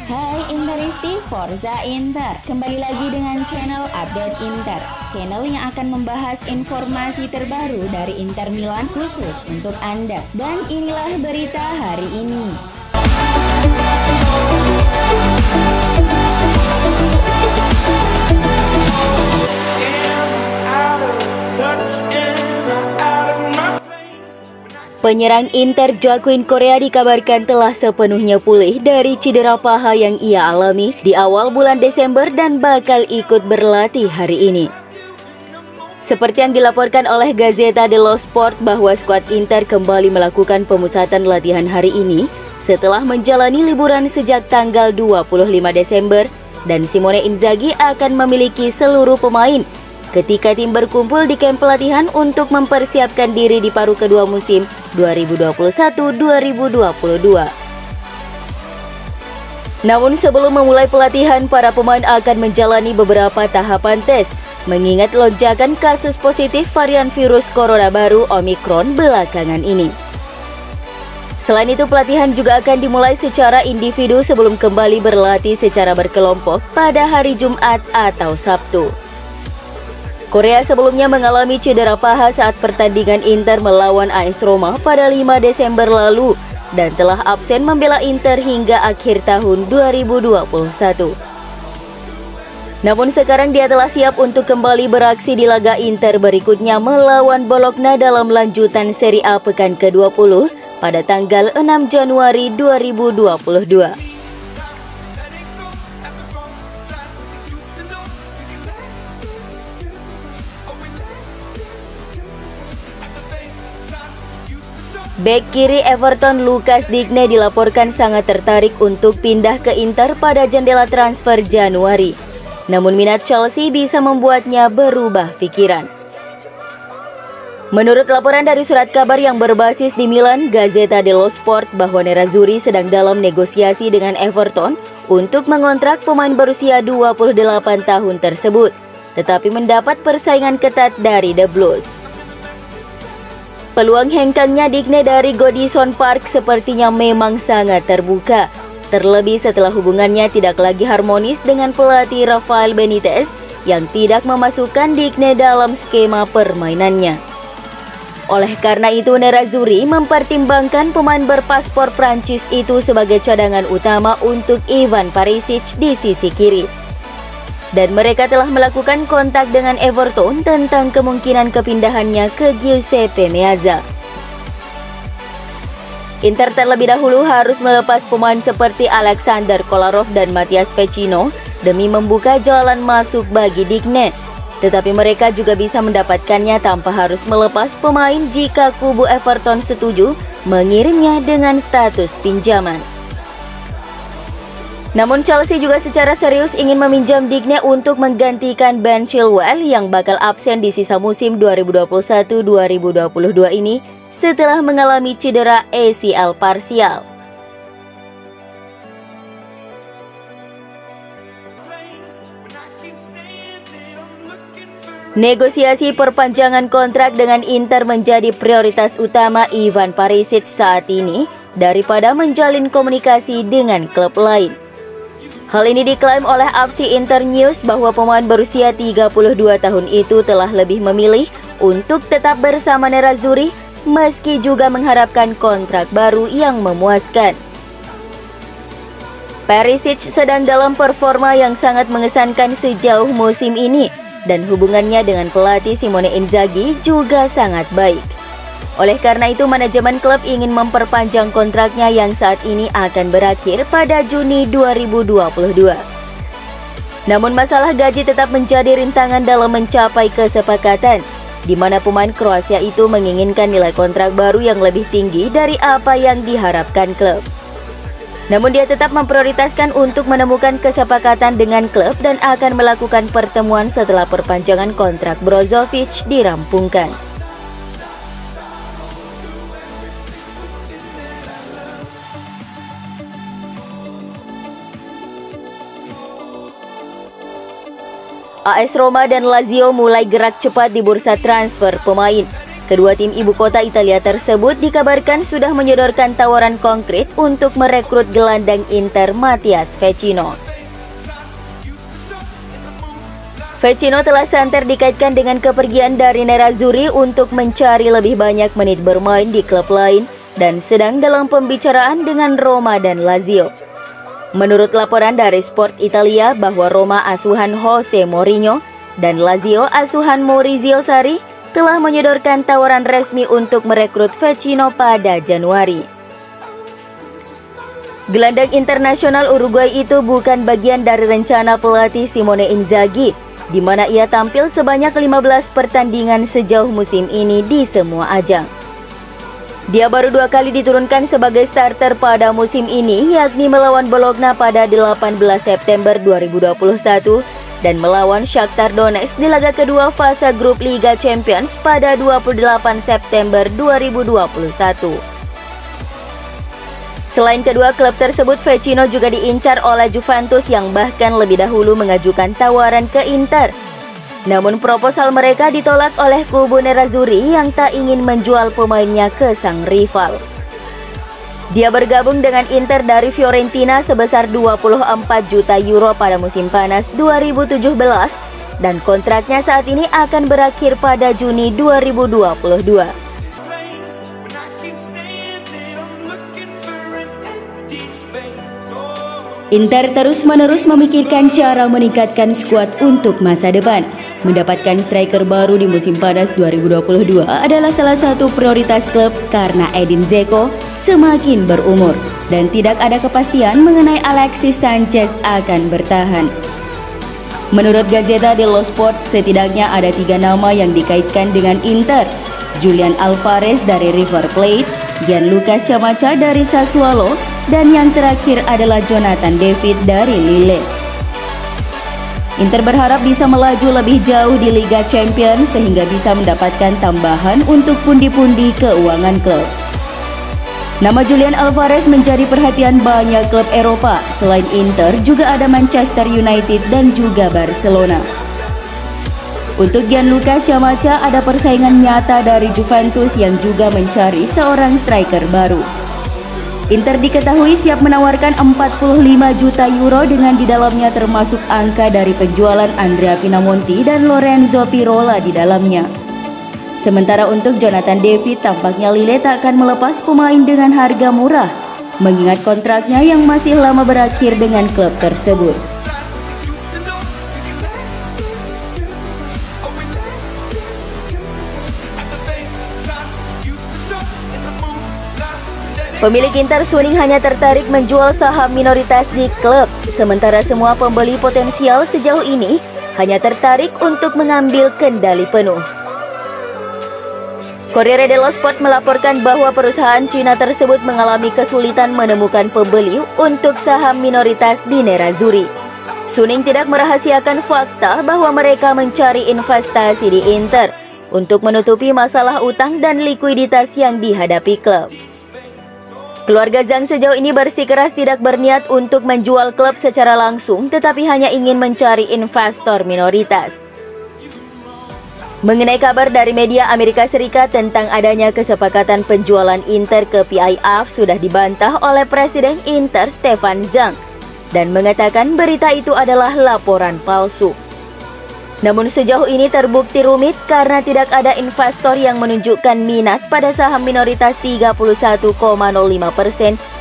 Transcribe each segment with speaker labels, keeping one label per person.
Speaker 1: Hai Interisti, Forza Inter. Kembali lagi dengan channel Update Inter, channel yang akan membahas informasi terbaru dari Inter Milan khusus untuk Anda. Dan inilah berita hari ini.
Speaker 2: Penyerang Inter Joaquin Correa dikabarkan telah sepenuhnya pulih dari cedera paha yang ia alami di awal bulan Desember dan bakal ikut berlatih hari ini. Seperti yang dilaporkan oleh Gazzetta dello Sport bahwa skuad Inter kembali melakukan pemusatan latihan hari ini setelah menjalani liburan sejak tanggal 25 Desember dan Simone Inzaghi akan memiliki seluruh pemain ketika tim berkumpul di kamp pelatihan untuk mempersiapkan diri di paruh kedua musim 2021-2022. Namun sebelum memulai pelatihan, para pemain akan menjalani beberapa tahapan tes, mengingat lonjakan kasus positif varian virus corona baru Omicron belakangan ini. Selain itu, pelatihan juga akan dimulai secara individu sebelum kembali berlatih secara berkelompok pada hari Jumat atau Sabtu. Correa sebelumnya mengalami cedera paha saat pertandingan Inter melawan AS Roma pada 5 Desember lalu dan telah absen membela Inter hingga akhir tahun 2021. Namun sekarang dia telah siap untuk kembali beraksi di laga Inter berikutnya melawan Bologna dalam lanjutan Serie A pekan ke-20 pada tanggal 6 Januari 2022. Bek kiri Everton Lucas Digne dilaporkan sangat tertarik untuk pindah ke Inter pada jendela transfer Januari. Namun minat Chelsea bisa membuatnya berubah pikiran. Menurut laporan dari surat kabar yang berbasis di Milan, Gazzetta dello Sport, bahwa Nerazzurri sedang dalam negosiasi dengan Everton untuk mengontrak pemain berusia 28 tahun tersebut, tetapi mendapat persaingan ketat dari The Blues. Peluang hengkangnya Digne dari Goodison Park sepertinya memang sangat terbuka, terlebih setelah hubungannya tidak lagi harmonis dengan pelatih Rafael Benitez yang tidak memasukkan Digne dalam skema permainannya. Oleh karena itu, Nerazzurri mempertimbangkan pemain berpaspor Prancis itu sebagai cadangan utama untuk Ivan Perisic di sisi kiri. Dan mereka telah melakukan kontak dengan Everton tentang kemungkinan kepindahannya ke Giuseppe Meazza. Inter terlebih dahulu harus melepas pemain seperti Alexander Kolarov dan Matías Vecino demi membuka jalan masuk bagi Digne. Tetapi mereka juga bisa mendapatkannya tanpa harus melepas pemain jika kubu Everton setuju mengirimnya dengan status pinjaman. Namun Chelsea juga secara serius ingin meminjam Digne untuk menggantikan Ben Chilwell yang bakal absen di sisa musim 2021-2022 ini setelah mengalami cedera ACL parsial. Negosiasi perpanjangan kontrak dengan Inter menjadi prioritas utama Ivan Perisic saat ini daripada menjalin komunikasi dengan klub lain. Hal ini diklaim oleh FC Inter News bahwa pemain berusia 32 tahun itu telah lebih memilih untuk tetap bersama Nerazzurri meski juga mengharapkan kontrak baru yang memuaskan. Perisic sedang dalam performa yang sangat mengesankan sejauh musim ini dan hubungannya dengan pelatih Simone Inzaghi juga sangat baik. Oleh karena itu, manajemen klub ingin memperpanjang kontraknya yang saat ini akan berakhir pada Juni 2022. Namun masalah gaji tetap menjadi rintangan dalam mencapai kesepakatan, di mana pemain Kroasia itu menginginkan nilai kontrak baru yang lebih tinggi dari apa yang diharapkan klub. Namun dia tetap memprioritaskan untuk menemukan kesepakatan dengan klub dan akan melakukan pertemuan setelah perpanjangan kontrak Brozovic dirampungkan. AS Roma dan Lazio mulai gerak cepat di bursa transfer pemain. Kedua tim ibu kota Italia tersebut dikabarkan sudah menyodorkan tawaran konkret untuk merekrut gelandang Inter Mathias Vecino. Vecino telah santer dikaitkan dengan kepergian dari Nerazzurri untuk mencari lebih banyak menit bermain di klub lain dan sedang dalam pembicaraan dengan Roma dan Lazio. Menurut laporan dari Sport Italia bahwa Roma asuhan Jose Mourinho dan Lazio asuhan Maurizio Sarri telah menyodorkan tawaran resmi untuk merekrut Vecino pada Januari. Gelandang internasional Uruguay itu bukan bagian dari rencana pelatih Simone Inzaghi, di mana ia tampil sebanyak 15 pertandingan sejauh musim ini di semua ajang. Dia baru 2 kali diturunkan sebagai starter pada musim ini, yakni melawan Bologna pada 18 September 2021 dan melawan Shakhtar Donetsk di laga kedua fase grup Liga Champions pada 28 September 2021. Selain kedua klub tersebut, Vecino juga diincar oleh Juventus yang bahkan lebih dahulu mengajukan tawaran ke Inter. Namun proposal mereka ditolak oleh kubu Nerazzurri yang tak ingin menjual pemainnya ke sang rival. Dia bergabung dengan Inter dari Fiorentina sebesar 24 juta euro pada musim panas 2017 dan kontraknya saat ini akan berakhir pada Juni 2022.
Speaker 1: Inter terus-menerus memikirkan cara meningkatkan skuad untuk masa depan. Mendapatkan striker baru di musim panas 2022 adalah salah satu prioritas klub karena Edin Dzeko semakin berumur dan tidak ada kepastian mengenai Alexis Sanchez akan bertahan. Menurut Gazzetta dello Sport, setidaknya ada 3 nama yang dikaitkan dengan Inter: Julian Alvarez dari River Plate, Gianluca Scamacca dari Sassuolo, dan yang terakhir adalah Jonathan David dari Lille. Inter berharap bisa melaju lebih jauh di Liga Champions sehingga bisa mendapatkan tambahan untuk pundi-pundi keuangan klub. Nama Julian Alvarez menjadi perhatian banyak klub Eropa. Selain Inter, juga ada Manchester United dan juga Barcelona. Untuk Gianluca Scamacca ada persaingan nyata dari Juventus yang juga mencari seorang striker baru. Inter diketahui siap menawarkan 45 juta euro dengan di dalamnya termasuk angka dari penjualan Andrea Pinamonti dan Lorenzo Pirola di dalamnya. Sementara untuk Jonathan David, tampaknya Lille tak akan melepas pemain dengan harga murah, mengingat kontraknya yang masih lama berakhir dengan klub tersebut.
Speaker 2: Pemilik Inter Suning hanya tertarik menjual saham minoritas di klub, sementara semua pembeli potensial sejauh ini hanya tertarik untuk mengambil kendali penuh. Corriere dello Sport melaporkan bahwa perusahaan Cina tersebut mengalami kesulitan menemukan pembeli untuk saham minoritas di Nerazzurri. Suning tidak merahasiakan fakta bahwa mereka mencari investasi di Inter untuk menutupi masalah utang dan likuiditas yang dihadapi klub. Keluarga Zhang sejauh ini bersikeras tidak berniat untuk menjual klub secara langsung, tetapi hanya ingin mencari investor minoritas. Mengenai kabar dari media Amerika Serikat tentang adanya kesepakatan penjualan Inter ke PIF sudah dibantah oleh Presiden Inter Stefan Zhang dan mengatakan berita itu adalah laporan palsu. Namun sejauh ini terbukti rumit karena tidak ada investor yang menunjukkan minat pada saham minoritas 31,05%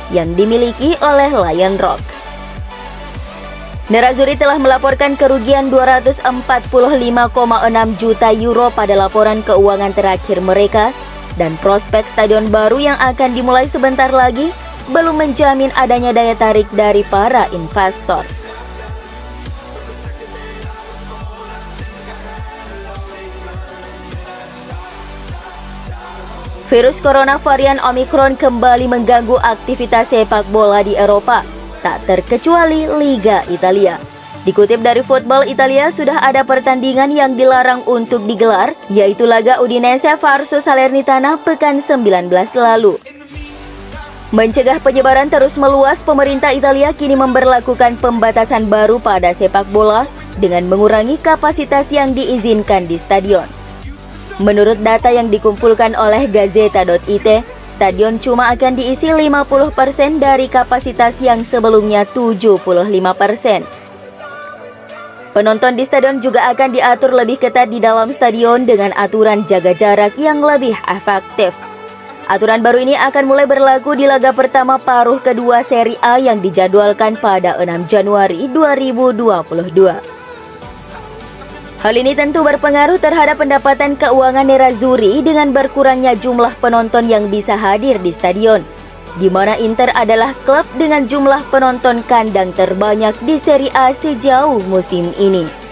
Speaker 2: yang dimiliki oleh Lion Rock. Nerazzurri telah melaporkan kerugian 245,6 juta euro pada laporan keuangan terakhir mereka, dan prospek stadion baru yang akan dimulai sebentar lagi belum menjamin adanya daya tarik dari para investor. Virus corona varian Omicron kembali mengganggu aktivitas sepak bola di Eropa, tak terkecuali Liga Italia. Dikutip dari Football Italia, sudah ada pertandingan yang dilarang untuk digelar, yaitu laga Udinese versus Salernitana pekan 19 lalu. Mencegah penyebaran terus meluas, pemerintah Italia kini memberlakukan pembatasan baru pada sepak bola dengan mengurangi kapasitas yang diizinkan di stadion. Menurut data yang dikumpulkan oleh Gazzetta.it, stadion cuma akan diisi 50% dari kapasitas yang sebelumnya 75%. Penonton di stadion juga akan diatur lebih ketat di dalam stadion dengan aturan jaga jarak yang lebih efektif. Aturan baru ini akan mulai berlaku di laga pertama paruh kedua Serie A yang dijadwalkan pada 6 Januari 2022. Hal ini tentu berpengaruh terhadap pendapatan keuangan Nerazzurri dengan berkurangnya jumlah penonton yang bisa hadir di stadion, di mana Inter adalah klub dengan jumlah penonton kandang terbanyak di Serie A sejauh musim ini.